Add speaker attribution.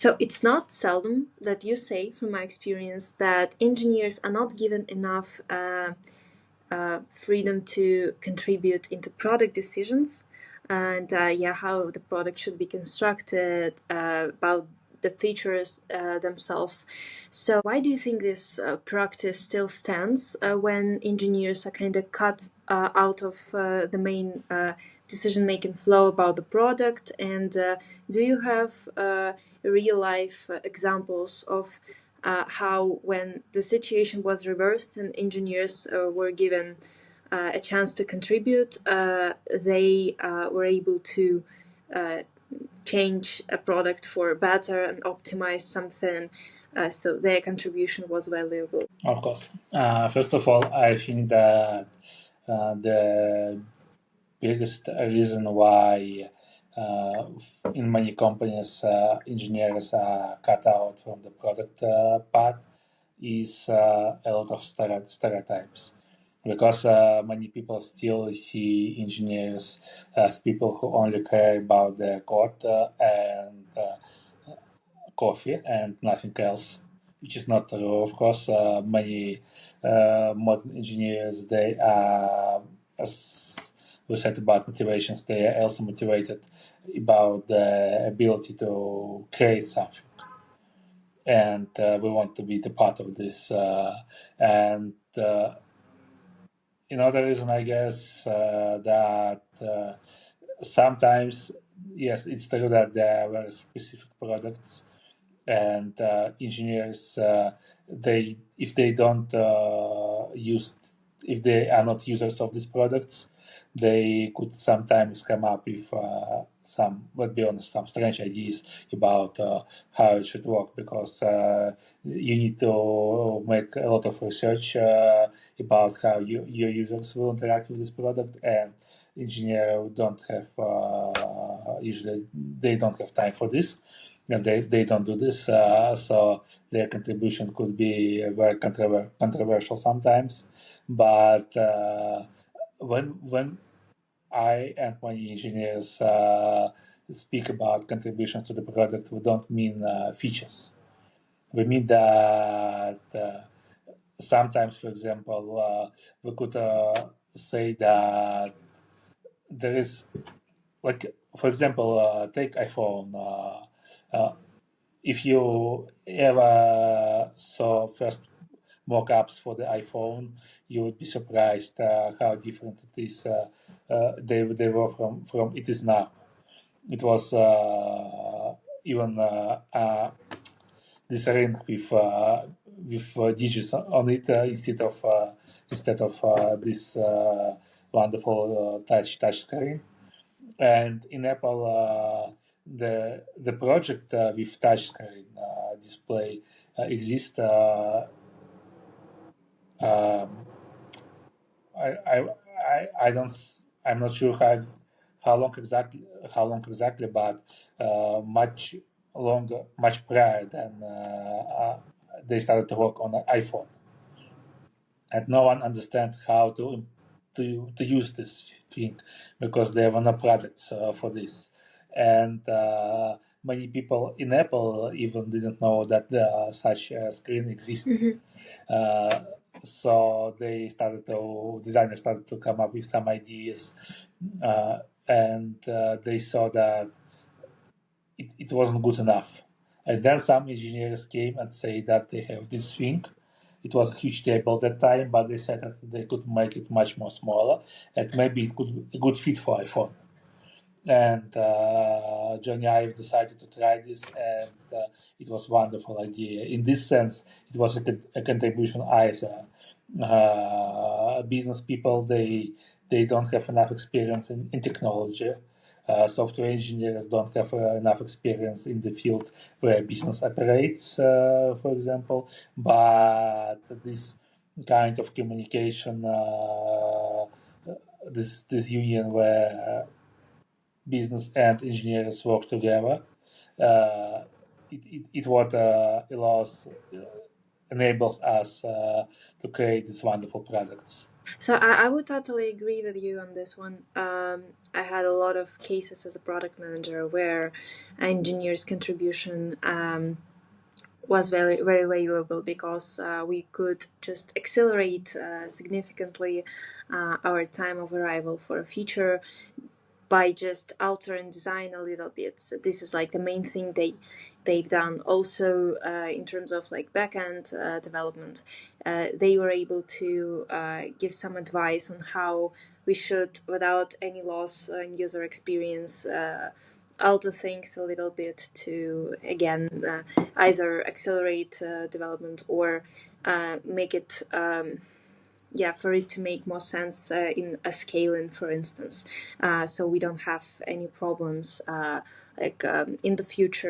Speaker 1: So it's not seldom that you say, from my experience, that engineers are not given enough freedom to contribute into product decisions and how the product should be constructed, about the features themselves. So why do you think this practice still stands when engineers are kind of cut out of the main decision-making flow about the product? And do you have real-life examples of how, when the situation was reversed and engineers were given a chance to contribute, they were able to change a product for better and optimize something, so their contribution was valuable?
Speaker 2: Of course. First of all, I think that the biggest reason why in many companies engineers are cut out from the product part is a lot of stereotypes, because many people still see engineers as people who only care about their code and coffee and nothing else, which is not true. Of course, many modern engineers, they are, as we said about motivations, they are also motivated about the ability to create something. And we want to be the part of this. And another reason, I guess, that sometimes, yes, it's true that there are very specific products, and engineers, they, if they don't use, if they are not users of these products, they could sometimes come up with some, let's be honest, some strange ideas about how it should work, because you need to make a lot of research about how your users will interact with this product, and engineers don't have, usually they don't have time for this, and they don't do this, so their contribution could be very controversial sometimes. But when I and my engineers speak about contribution to the product, we don't mean features. We mean that sometimes, for example, we could say that there is, like, for example, take iPhone. If you ever saw first mock-ups for the iPhone, you would be surprised how different it is. They were from it is now. It was even this ring with digits on it instead of this wonderful touch screen. And in Apple, the project with touchscreen display exists. I don't. I'm not sure how long exactly, but much longer, much prior than they started to work on an iPhone, and no one understands how to use this thing, because there were no products for this, and many people in Apple even didn't know that such a screen exists. So designers started to come up with some ideas, and they saw that it wasn't good enough. And then some engineers came and say that they have this thing. It was a huge table at that time, but they said that they could make it much more smaller, and maybe it could be a good fit for iPhone. And Johnny Ive decided to try this, and it was a wonderful idea. In this sense, it was a contribution either. Business people, they don't have enough experience in technology. Software engineers don't have enough experience in the field where business operates, for example. But this kind of communication, this union where business and engineers work together, it what enables us to create these wonderful products.
Speaker 1: So I would totally agree with you on this one. I had a lot of cases as a product manager where engineers' contribution was very very valuable because we could just accelerate significantly our time of arrival for a feature by just altering design a little bit. So this is like the main thing they've done. Also, in terms of like backend development, they were able to give some advice on how we should, without any loss in user experience, alter things a little bit to again either accelerate development or make it for it to make more sense in a scaling, for instance, so we don't have any problems in the future.